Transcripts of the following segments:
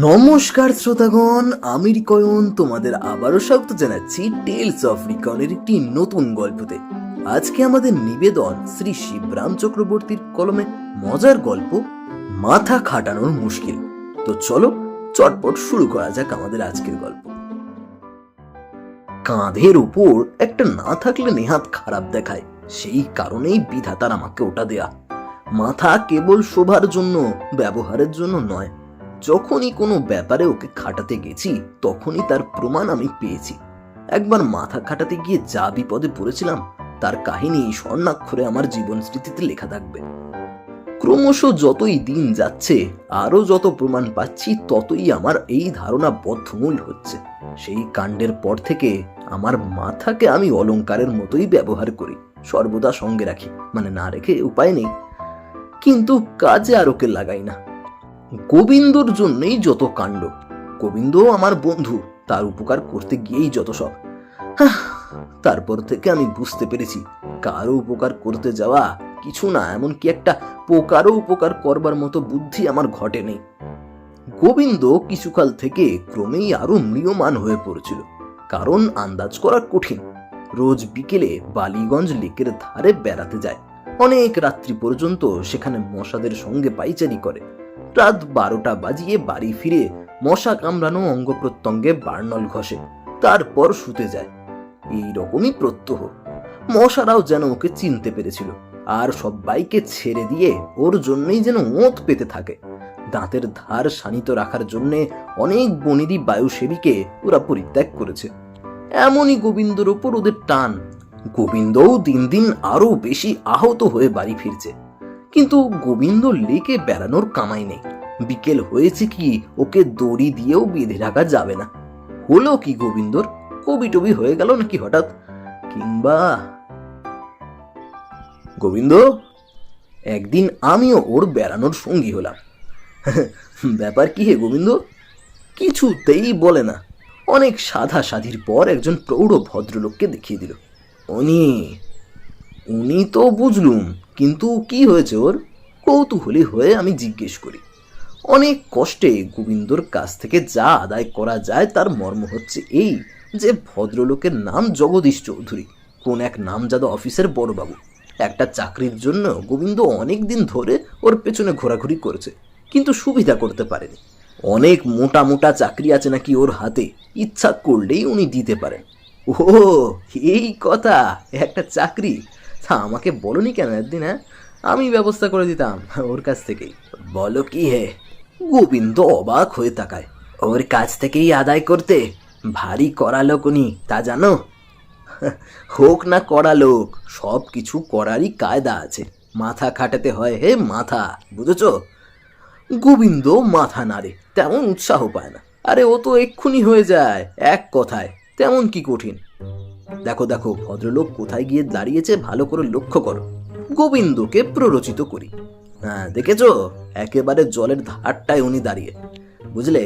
নমস্কার শ্রোতাগণ, আমি রিকয়ন তোমাদের আবারও স্বাগত জানাচ্ছি টেলস অফ রিকয়নের একটি নতুন গল্পতে। আজকে আমাদের নিবেদন শ্রী শিবরাম চক্রবর্তীর কলমে মজার গল্প মাথা খাটানোর মুশকিল। তো চলো চটপট শুরু করা যাক আমাদের আজকের গল্প। কাঁধের উপর একটা না থাকলে নেহাত খারাপ দেখায়, সেই কারণেই বিধাতার আমাকে ওটা দেয়া। মাথা কেবল শোভার জন্য, ব্যবহারের জন্য নয়। যখনই কোনো ব্যাপারে ওকে খাটাতে গেছি তখনই তার প্রমাণ আমি পেয়েছি। একবার মাথা খাটাতে গিয়ে যা বিপদে পড়েছিলাম তার কাহিনী স্বর্ণাক্ষরে আমার জীবন স্মৃতিতে লেখা থাকবে। ক্রমশ যতই দিন যাচ্ছে আরো যত প্রমাণ পাচ্ছি ততই আমার এই ধারণা বদ্ধমূল হচ্ছে। সেই কাণ্ডের পর থেকে আমার মাথাকে আমি অলংকারের মতোই ব্যবহার করি, সর্বদা সঙ্গে রাখি, মানে না রেখে উপায় নেই। কিন্তু কাজে আর ওকে লাগাই না। গোবিন্দর জন্যই যত কাণ্ড। গোবিন্দ আমার বন্ধু, তার উপকার করতে গিয়েই যত সব। তারপর থেকে আমি বুঝতে পেরেছি কারো উপকার করতে যাওয়া কিছু না, এমনকি একটা পোকারও উপকার করবার মতো বুদ্ধি আমার ঘটে নেই। গোবিন্দ কিছুকাল থেকে ক্রমেই আরো ম্রিয়মান হয়ে পড়েছিল, কারণ আন্দাজ করা কঠিন। রোজ বিকেলে বালিগঞ্জ লেকের ধারে বেড়াতে যায়, অনেক রাত্রি পর্যন্ত সেখানে মশাদের সঙ্গে পাইচারি করে। রাত 12টা বাজিয়ে বাড়ি ফিরে মশা কামড়ানো অঙ্গ প্রত্যঙ্গে বার্নল ঘষে, তারপর শুতে যায়। এই রকমই প্রত্যহ। মশারাও যেন ওকে চিনতে পেরেছিল, আর সবাইকে ছেড়ে দিয়ে ওর জন্যই যেন ওঁত পেতে থাকে। দাঁতের ধার শানিত রাখার জন্যে অনেক বনিদি বায়ুসেবীকে ওরা পরিত্যাগ করেছে। এমনই গোবিন্দর ওপর ওদের টান। গোবিন্দও দিন দিন আরো বেশি আহত হয়ে বাড়ি ফিরছে। কিন্তু গোবিন্দ লেকে বেড়ানোর কামাই নেই। বিকেল হয়েছে কি ওকে দড়ি দিয়েও বেঁধে রাখা যাবে না। হলো কি গোবিন্দর? কবি টবি হয়ে গেল নাকি হঠাৎ? কিংবা গোবিন্দ একদিন আমিও ওর বেড়ানোর সঙ্গী হলাম। ব্যাপার কি হে গোবিন্দ? কিছুতেই বলে না। অনেক সাধা সাধির পর একজন প্রৌঢ় ভদ্রলোককে দেখিয়ে দিল। উনি তো বুঝলুম, কিন্তু কি হয়েছে ওর? কৌতূহলী হয়ে আমি জিজ্ঞেস করি। অনেক কষ্টে গোবিন্দর কাছ থেকে যা আদায় করা যায় তার মর্ম হচ্ছে এই যে ভদ্রলোকের নাম জগদীশ চৌধুরী, কোন এক নামজাদা অফিসের বড়বাবু। একটা চাকরির জন্য গোবিন্দ অনেক দিন ধরে ওর পেছনে ঘোরাঘুরি করেছে, কিন্তু সুবিধা করতে পারেনি। অনেক মোটা মোটা চাকরি আছে নাকি ওর হাতে, ইচ্ছা করলেই উনি দিতে পারেন। ও এই কথা, একটা চাকরি? তা আমাকে বলনি কেন একদিন? হ্যাঁ, আমি ব্যবস্থা করে দিতাম ওর কাছ থেকেই। বলো কি হে? গোবিন্দ অবাক হয়ে তাকায়। ওর কাছ থেকেই আদায় করতে? ভারী কড়া লোক উনি, তা জানো? হোক না কড়া লোক, সব কিছু করারই কায়দা আছে। মাথা খাটাতে হয় হে, মাথা, বুঝেছ? গোবিন্দ মাথা নাড়ে, তেমন উৎসাহ পায় না। আরে ও তো এক্ষুনি হয়ে যায়, এক কথায়, তেমন কি কঠিন? দেখো দেখো ভদ্রলোক কোথায় গিয়ে দাঁড়িয়েছে, ভালো করে লক্ষ্য করো। গোবিন্দকে প্ররোচিত করি। হ্যাঁ দেখেছো, একেবারে জলের ধারটায় উনি দাঁড়িয়ে। বুঝলে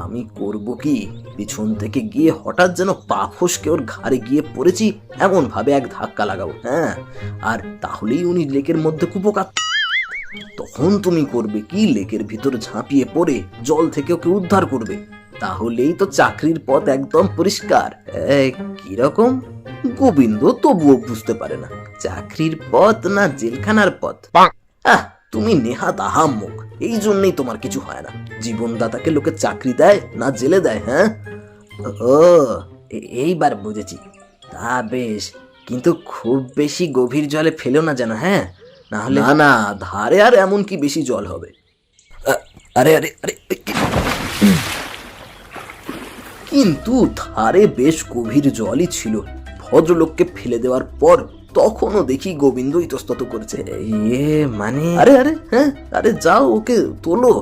আমি করব কি? পিছন থেকে গিয়ে হঠাৎ যেন পা ফসকে ওর ঘাড়ে গিয়ে পড়েছি, এমন ভাবে এক ধাক্কা লাগাবো। হ্যাঁ, আর তাহলেই উনি লেকের মধ্যে কুপোকাত। তখন তুমি করবে কি? লেকের ভিতর ঝাঁপিয়ে পড়ে জল থেকে ওকে উদ্ধার করবে। তাহলেই তো চাকরির পথ একদম পরিষ্কার। কিরকম? গোবিন্দ তবুও বুঝতে পারে না চাকরির পথ না জেলখানার পথ। তুমি নেহাত আহাম্মক, এই জন্যই তোমার কিছু হয় না। জীবনদাতাকে লোকে চাকরি দেয় না জেলে দেয়? হ্যাঁ, ও এইবার বুঝেছি। তা বেশ, কিন্তু খুব বেশি গভীর জলে ফেলো না যেন। হ্যাঁ, না হলে না, ধারে আর এমন কি বেশি জল হবে? আরে আরে আরে, কিন্তু ধারে বেশ গভীর জলই ছিল। ভদ্রলোককে ফেলে দেওয়ার পর তখনও দেখি গোবিন্দ ইতস্তত করছে। মানে? আরে আরে, হ্যাঁ, আরে যাও ওকে তোলো।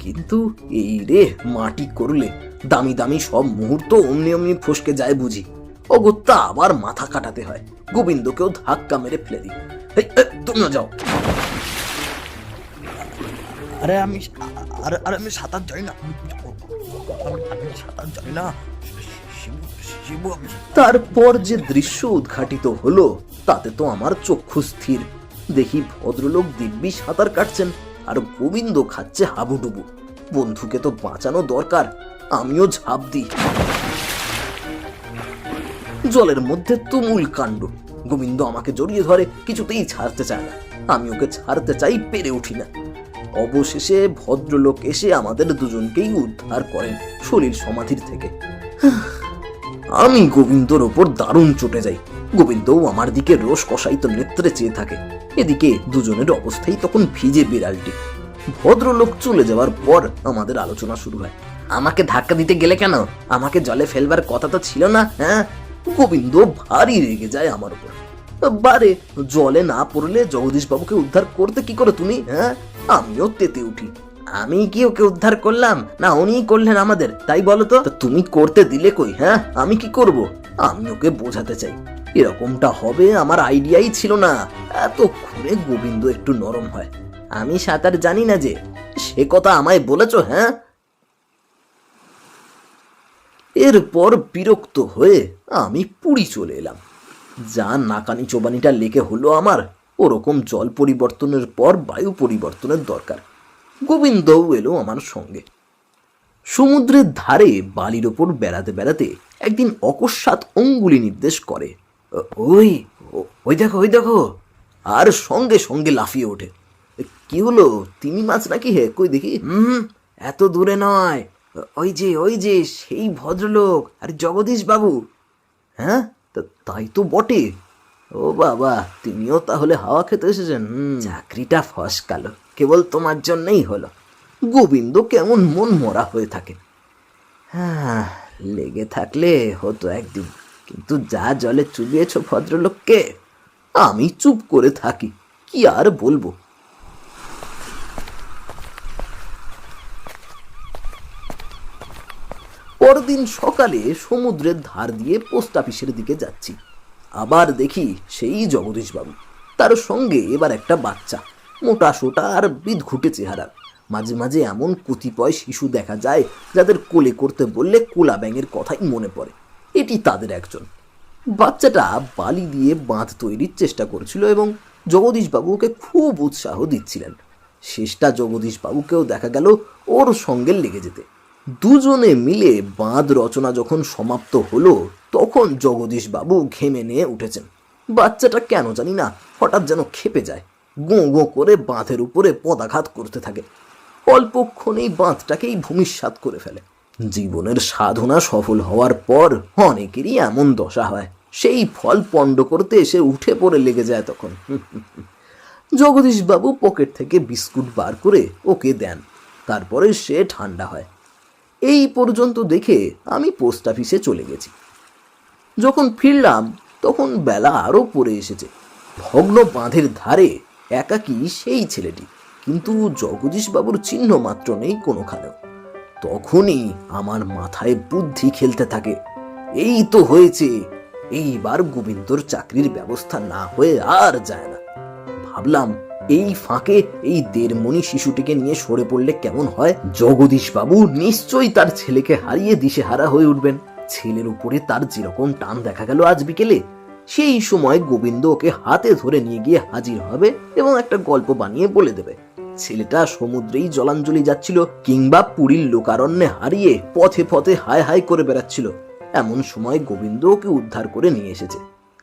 কিন্তু এই রে, মাটি করলে দামি দামি সব মুহূর্ত অমনি অমনি ফসকে যায় বুঝি। অগত্যা আবার মাথা কাটাতে হয়। গোবিন্দকেও ধাক্কা মেরে ফেলে দিই। তুমিও যাও। আরে আমি সাঁতার জানি না, সাঁতার জানি না। তারপর যে দৃশ্য উদ্ঘাটিত হলো তাতে তো আমার চক্ষু স্থির। দেখি ভদ্রলোক দিব্যি সাঁতার কাটছেন আর গোবিন্দ খাচ্ছে হাবুডুবু। বন্ধুকে তো বাঁচানো দরকার। আমিও ঝাঁপ দিই। জলের মধ্যে তুমুল কাণ্ড। গোবিন্দ আমাকে জড়িয়ে ধরে, কিছুতেই ছাড়তে চায় না। আমি ওকে ছাড়তে চাই, পেরে উঠি না। অবশেষে ভদ্রলোক এসে আমাদের দুজনকেই উদ্ধার করেন সলিল সমাধির থেকে। আমি গোবিন্দর ওপর দারুণ চটে যাই। গোবিন্দও আমার দিকে রোষ কষায়িত নেত্রে চেয়ে থাকে। এদিকে দুজনের অবস্থাই তখন ভিজে বিড়ালটি। ভদ্রলোক চলে যাওয়ার পর আমাদের আলোচনা শুরু হয়। আমাকে ধাক্কা দিতে গেলে কেন? আমাকে জলে ফেলবার কথা তো ছিল না, হ্যাঁ? গোবিন্দ ভারী রেগে যায় আমার উপর। বারে, জলে না পড়লে জগদীশ বাবুকে উদ্ধার করতে কি করে তুমি, হ্যাঁ? আমিও তেতে উঠি। আমি কি ওকে উদ্ধার করলাম, না উনিই করলেন আমাদের? তাই বলো তো। তুমি করতে দিলে কই, হ্যাঁ? আমি কি করব? আমি ওকে বোঝাতে চাই এরকমটা হবে আমার আইডিয়াই ছিল না। এতক্ষণে গোবিন্দ একটু নরম হয়। আমি সাঁতার জানি না যে, সে কথা আমায় বলেছ, হ্যাঁ? এরপর বিরক্ত হয়ে আমি পুরী চলে এলাম। যা নাকানি চোবানিটা লেগে হলো আমার, ওরকম জল পরিবর্তনের পর বায়ু পরিবর্তনের দরকার। গোবিন্দও এলো আমার সঙ্গে। সমুদ্রের ধারে বালির ওপর বেড়াতে বেড়াতে একদিন অকস্মাৎ অঙ্গুলি নির্দেশ করে, ওই ওই দেখো, ওই দেখো। আর সঙ্গে সঙ্গে লাফিয়ে ওঠে। কি হলো, তিমি মাছ নাকি হে? কই দেখি। এত দূরে নয়, ওই যে সেই ভদ্রলোক আর জগদীশ বাবু। হ্যাঁ, তাই তো বটে। ও বাবা, তুমিও তাহলে হাওয়া খেতে এসেছেন? চাকরিটা ফসকালো, কেবল তোমার জন্যই হলো। গোবিন্দ কেমন মন মরা হয়ে থাকে। হ্যাঁ, লেগে থাকলে হতো একদিন, কিন্তু যা জলে চুবিয়েছ ভদ্রলোককে। আমি চুপ করে থাকি, কি আর বলবো। পরদিন সকালে সমুদ্রের ধার দিয়ে পোস্ট অফিসের দিকে যাচ্ছি। আবার দেখি সেই জগদীশ বাবু, তার সঙ্গে এবার একটা বাচ্চা, মোটা সোটা আর বিদঘুটে চেহারা। মাঝে মাঝে এমন কতিপয় শিশু দেখা যায় যাদের কোলে করতে বললে কোলা ব্যাঙের কথাই মনে পড়ে। এটি তাদের একজন। বাচ্চাটা বালি দিয়ে বাঁধ তৈরির চেষ্টা করছিল এবং জগদীশ বাবুকে খুব উৎসাহ দিচ্ছিলেন। শেষটা জগদীশ বাবুকেও দেখা গেল ওর সঙ্গে লেগে যেতে। দুজনে মিলে বাঁধ রচনা যখন সমাপ্ত হলো, তখন জগদীশ বাবু ঘেমে নিয়ে উঠেছেন। বাচ্চাটা কেন জানি না হঠাৎ যেন ক্ষেপে যায়, গোঁ গোঁ করে বাঁধের উপরে পদাঘাত করতে থাকে। অল্পক্ষণেই বাঁধটাকেই ভূমিসাৎ করে ফেলে। জীবনের সাধনা সফল হওয়ার পর অনেকেরই এমন দশা হয়, সেই ফল পণ্ড করতে এসে উঠে পড়ে লেগে যায় তখন। জগদীশ বাবু পকেট থেকে বিস্কুট বার করে ওকে দেন, তারপরে সে ঠান্ডা হয়। এই পর্যন্ত দেখে আমি পোস্ট অফিসে চলে গেছি। যখন ফিরলাম তখন বেলা আরো পড়ে এসেছে। ভগ্ন বাঁধের ধারে একাকী সেই ছেলেটি, কিন্তু জগদীশ বাবুর চিহ্ন মাত্র নেই কোনোখানেও। তখনই আমার মাথায় বুদ্ধি খেলতে থাকে। এই তো হয়েছে, এইবার গোবিন্দর চাকরির ব্যবস্থা না হয়ে আর যায় না। ভাবলাম এই ফাঁকে এই দেড়মণি শিশুটিকে নিয়ে সরে পড়লে কেমন হয়। জগদীশ বাবু নিশ্চয়ই তার ছেলেকে হারিয়ে দিশেহারা হয়ে উঠবেন। ছেলের উপরে তার যেরকম টান দেখা গেল আজ বিকেলে, সেই সময় গোবিন্দ ওকে হাতে ধরে নিয়ে গিয়ে হাজির হবে এবং একটা গল্প বানিয়ে বলে দেবে ছেলেটা সমুদ্রেই জলাঞ্জলি যাচ্ছিল, কিংবা পুরীর লোকারণ্যে হারিয়ে পথে পথে হায় হায় করে বেড়াচ্ছিল। এমন সময় গোবিন্দ ওকে উদ্ধার করে নিয়ে এসেছে।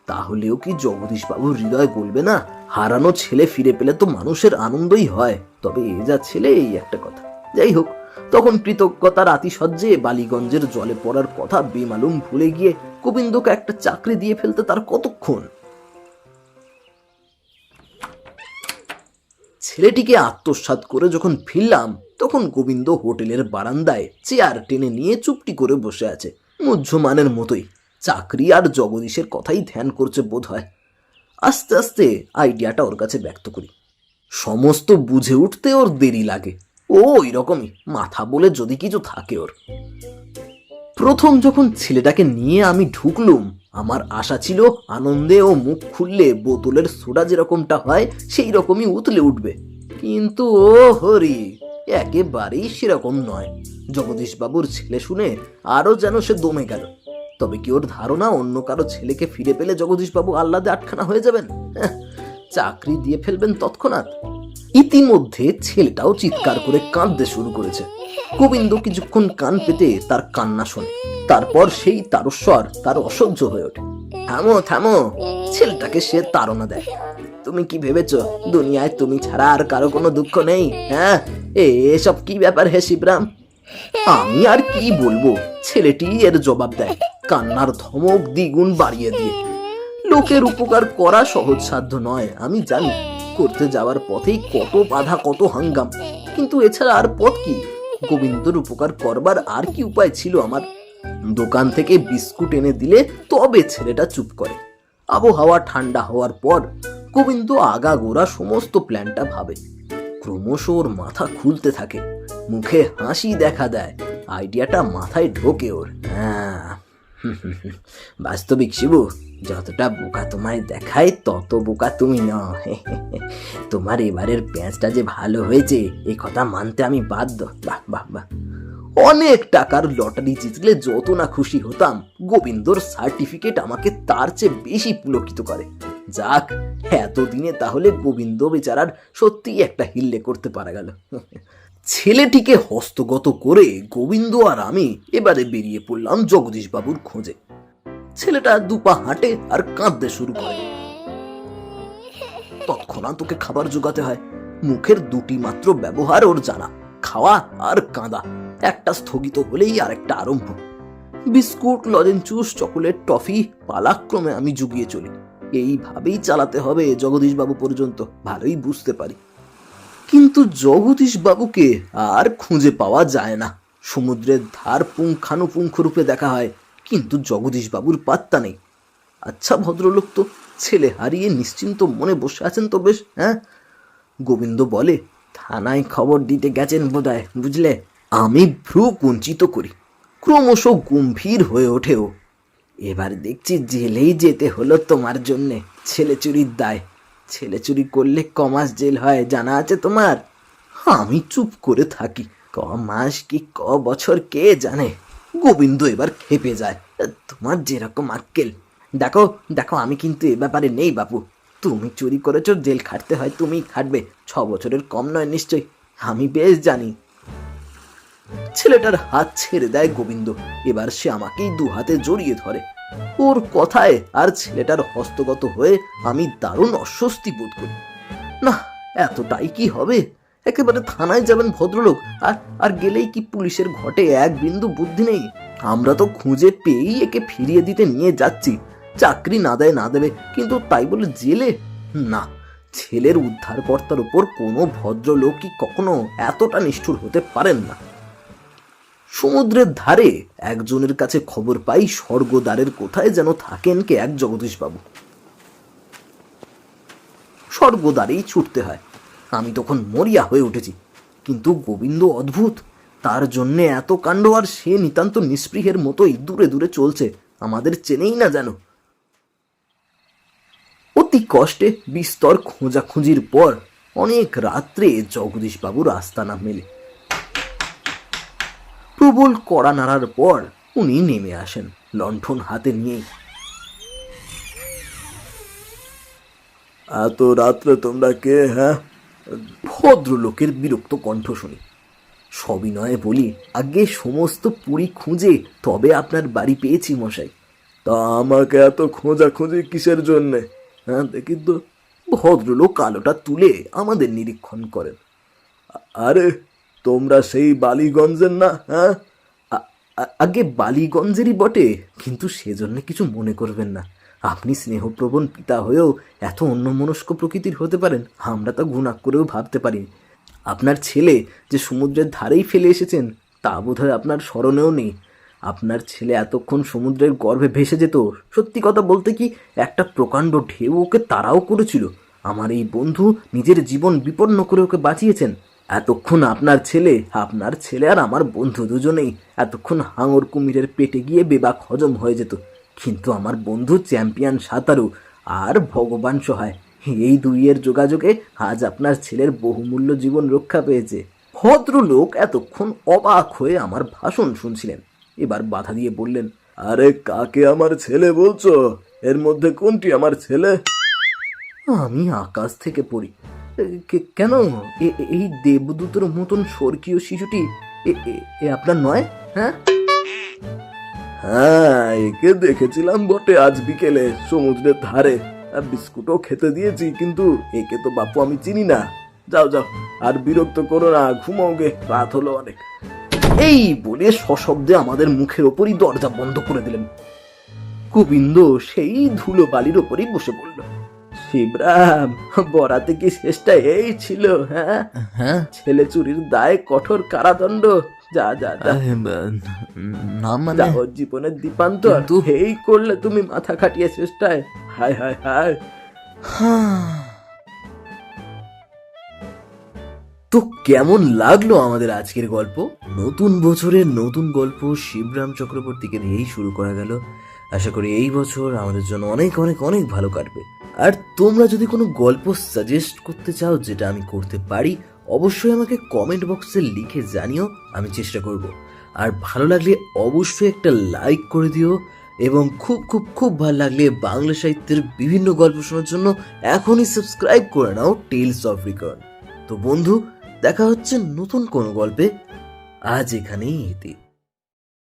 তাহলেও কি জগদীশ বাবুর হৃদয় গলবে না? হারানো ছেলে ফিরে পেলে তো মানুষের আনন্দই হয়, তবে এ যা ছেলে, এই একটা কথা। যাই হোক, তখন কৃতজ্ঞতার আতিশয্যে বালিগঞ্জের জলে পড়ার কথা বেমালুম ভুলে গিয়ে গোবিন্দকে একটা চাকরি দিয়ে ফেলতে তার কতক্ষণ। ছেলেটিকে আত্মসাৎ করে যখন ফিরলাম, তখন গোবিন্দ হোটেলের বারান্দায় চেয়ার টেনে নিয়ে চুপটি করে বসে আছে, মুহ্যমানের মতোই। চাকরি আর জগদীশের কথাই ধ্যান করছে বোধ হয়। আস্তে আস্তে আইডিয়াটা ওর কাছে ব্যক্ত করি। সমস্ত বুঝে উঠতে ওর দেরি লাগে। ও এরকমই, মাথা বলে যদি কিছু থাকে ওর। প্রথম যখন ছেলেটাকে নিয়ে আমি ঢুকলুম, আমার আশা ছিল আনন্দে ও মুখ খুললে বোতলের সোডা যেরকমটা হয় সেই রকমই উতলে উঠবে, কিন্তু ও হরি, একেবারেই সেরকম নয়। জগদীশ বাবুর ছেলে শুনে আরো যেন সে দমে গেল। তবে কি ওর ধারণা অন্য কারো ছেলেকে ফিরে পেলে জগদীশ বাবু আহ্লাদে আটখানা হয়ে যাবেন, চাকরি দিয়ে ফেলবেন তৎক্ষণাৎ? ইতিমধ্যে ছেলেটাও চিৎকার করে কাঁদতে শুরু করেছে। গোবিন্দ কিছুক্ষণ কান পেতে তার কান্না শোনে। তারপর সেই তারস্বর তার অসহ্য হয়ে ওঠে। থামো থামো, ছেলেটাকে সে তাড়না দেয়। তুমি কি ভেবেছ দুনিয়ায় তুমি ছাড়া আর কারো কোনো দুঃখ নেই? হ্যাঁ, এসব কি ব্যাপার হে শিবরাম? আমি আর কি বলবো, ছেলেটি এর জবাব দেয়, কান্নার ধমক দ্বিগুণ বাড়িয়ে দিয়ে। লোকের উপকার করা সহজ সাধ্য নয়, আমি জানি। করতে যাওয়ার পথেই কত বাধা, কত হাঙ্গাম, কিন্তু এছাড়া আর পথ কি? গোবিন্দর উপকার করবার আর কি উপায় ছিল আমার? দোকান থেকে বিস্কুট এনে দিলে তবে ছেলেটা চুপ করে। আবহাওয়া ঠান্ডা হওয়ার পর গোবিন্দ আগাগোড়া সমস্ত প্ল্যানটা ভাবে। ক্রমশ ওর মাথা খুলতে থাকে, মুখে হাসি দেখা দেয়, আইডিয়াটা মাথায় ঢোকে ওর। হ্যাঁ, বাস্তবিক শিবু, যতটা বোকা তোমায় দেখায় তত বোকা তুমি নও। তোমার এবারের প্যাঁচটা যে ভালো হয়েছে এ কথা মানতে আমি বাধ্য। বাহ বাহ বাহ। অনেক টাকার লটারি জিতলে যত না খুশি হতাম, গোবিন্দর সার্টিফিকেট আমাকে তার চেয়ে বেশি পুলকিত করে। যাক, এতদিনে তাহলে গোবিন্দ বেচারার সত্যি একটা হিল্লে করতে পারা গেল। ছেলেটিকে হস্তগত করে গোবিন্দ আর আমি এবারে বেরিয়ে পড়লাম জগদীশ বাবুর খোঁজে। ছেলেটা দুপা হাঁটে আর কাঁদতে শুরু করে। তৎক্ষণাৎ ওকে খাবার জোগাতে হয়। মুখের দুটি মাত্র ব্যবহার ওর জানা, খাওয়া আর কাঁদা। একটা স্থগিত হলেই আর একটা আরম্ভ। বিস্কুট, লজেন্সুস, চকোলেট, টফি পালাক্রমে আমি জুগিয়ে চলি। এইভাবেই চালাতে হবে জগদীশ বাবু পর্যন্ত, ভালোই বুঝতে পারি। কিন্তু জগদীশ বাবুকে আর খুঁজে পাওয়া যায় না। সমুদ্রের ধার পুঙ্খানুপুঙ্খ রূপে দেখা হয়, কিন্তু জগদীশ বাবুর পাত্তা নেই। আচ্ছা ভদ্রলোক তো, ছেলে হারিয়ে নিশ্চিন্ত মনে বসে আছেন তো বেশ। হ্যাঁ, গোবিন্দ বলে, থানায় খবর দিতে গেছেন বোধহয়, বুঝলে? আমি ভ্রু কুঞ্চিত করি। ক্রমশ গম্ভীর হয়ে ওঠেও। এবার দেখছি জেলেই যেতে হলো তোমার জন্যে, ছেলে চুরির দায়। ছেলে চুরি করলে কমাস জেল হয় জানা আছে তোমার? আমি চুপ করে থাকি। ক মাস কি ক বছর কে জানে। গোবিন্দ এবার খেপে যায়। তোমার যেরকম আক্কেল। দেখো দেখো, আমি কিন্তু এ ব্যাপারে নেই বাপু। তুমি চুরি করেছো, জেল খাটতে হয় তুমি খাটবে, 6 বছরের কম নয় নিশ্চয়, আমি বেশ জানি। ছেলেটার হাত ছেড়ে দেয় গোবিন্দ। এবার সে আমাকেই দু হাতে জড়িয়ে ধরে। ওর কথায় আর ছেলেটার হস্তগত হয়ে আমি দারুণ অস্বস্তি বোধ করি। না, এতটাই কি হবে? একেবারে থানায় যাবেন ভদ্রলোক, আর আর গেলেই কি পুলিশের ঘটে এক বিন্দু বুদ্ধি নেই? আমরা তো খুঁজে পেয়েই একে ফিরিয়ে দিতে নিয়ে যাচ্ছি। চাকরি না দেয় না দেবে, কিন্তু তাই বলে জেলে? না, ছেলের উদ্ধারকর্তার উপর কোনো ভদ্রলোক কি কখনো এতটা নিষ্ঠুর হতে পারেন না। সমুদ্রের ধারে একজনের কাছে খবর পাই স্বর্গদ্বারের কোথায় যেন থাকেন কে এক জগদীশবাবু। স্বর্গদ্বারেই ছুটতে হয়। আমি তখন মরিয়া হয়ে উঠেছি, কিন্তু গোবিন্দ অদ্ভুত। তার জন্যে এত কাণ্ড, আর সে নিতান্ত নিস্পৃহের মতোই দূরে দূরে চলছে, আমাদের চেনেই না যেন। অতি কষ্টে বিস্তর খোঁজাখুঁজির পর অনেক রাত্রে জগদীশবাবুর আস্তানা মেলে। প্রবল কড়া নাড়ার পর উনি নেমে আসেন লণ্ঠন হাতে নিয়ে। এত রাত্রে তোমরা কে? হ্যাঁ, ভদ্রলোকের বিরক্ত কণ্ঠ শুনি। সবিনয়ে বলি, আগে সমস্ত পুরী খুঁজে তবে আপনার বাড়ি পেয়েছি মশাই। তা আমাকে এত খোঁজাখুঁজি কিসের জন্যে? হ্যাঁ দেখি তো। ভদ্রলোক আলোটা তুলে আমাদের নিরীক্ষণ করেন। আরে, তোমরা সেই বালিগঞ্জের না? হ্যাঁ, আগে বালিগঞ্জেরই বটে, কিন্তু সেজন্য কিছু মনে করবেন না। আপনি স্নেহপ্রবণ পিতা হয়েও এত অন্যমনস্ক প্রকৃতির হতে পারেন, আমরা তা গুণাক করেও ভাবতে পারি। আপনার ছেলে যে সমুদ্রের ধারেই ফেলে এসেছেন তা বোধহয় আপনার স্মরণেও নেই। আপনার ছেলে এতক্ষণ সমুদ্রের গর্ভে ভেসে যেত। সত্যি কথা বলতে কি, একটা প্রকাণ্ড ঢেউ ওকে তাড়াও করেছিল। আমার এই বন্ধু নিজের জীবন বিপন্ন করে ওকে বাঁচিয়েছেন। এতক্ষণ আপনার ছেলে আর আমার বন্ধু দুজনেই এতক্ষণ হাঙর কুমিরের পেটে গিয়ে বেবাক হজম হয়ে যেত, কিন্তু আমার বন্ধু চ্যাম্পিয়ন সাঁতারু আর ভগবান সহায়, এই দুইয়ের যোগাযোগে আজ আপনার ছেলের বহুমূল্য জীবন রক্ষা পেয়েছে। ভদ্রলোক এতক্ষণ অবাক হয়ে আমার ভাষণ শুনছিলেন, এবার বাধা দিয়ে বললেন, আরে কাকে আমার ছেলে বলছো? এর মধ্যে কোনটি আমার ছেলে? আমি আকাশ থেকে পড়ি। কেন? এই দেবদূতের মতন স্বর্গীয় শিশুটি এ আপনার নয়? হ্যাঁ হ্যাঁ, একে দেখেছিলাম বটে আজ বিকেলে সমুদ্রের ধারে। বিস্কুটও খেতে দিয়েছি, কিন্তু একে তো বাপু আমি চিনি না। যাও যাও, আর বিরক্ত করো না, ঘুমাও গে, রাত হলো অনেক। এই বলে সশব্দে আমাদের মুখের ওপরই দরজা বন্ধ করে দিলেন। গোবিন্দ সেই ধুলো বালির ওপরই বসে পড়ল। শিবরাম, বরাতে কি শেষটা এই ছিল? হ্যাঁ হ্যাঁ, ছেলে চুরির দায় কঠোর কারাদণ্ড। যা যা যা, না মানে ওর জীবনের দীপান্তর এই করলে তুমি মাথা খাটিয়ে চেষ্টায়। হায় হায় হায়। তো কেমন লাগলো আমাদের আজকের গল্প? নতুন বছরের নতুন গল্প শিবরাম চক্রবর্তীকে দিয়েই শুরু করা গেল। আশা করি এই বছর আমাদের জন্য অনেক অনেক অনেক ভালো কাটবে। আর তোমরা যদি কোনো গল্প সাজেস্ট করতে চাও যেটা আমি করতে পারি, অবশ্যই আমাকে কমেন্ট বক্সে লিখে জানিও, আমি চেষ্টা করব। আর ভালো লাগলে অবশ্যই একটা লাইক করে দিও, এবং খুব খুব খুব ভালো লাগলে বাংলা সাহিত্যের বিভিন্ন গল্প শোনার জন্য এখনই সাবস্ক্রাইব করে নাও টেলস অফ রিকর্ড। তো বন্ধু, দেখা হচ্ছে নতুন কোনো গল্পে। আজ এখানেই ইতি।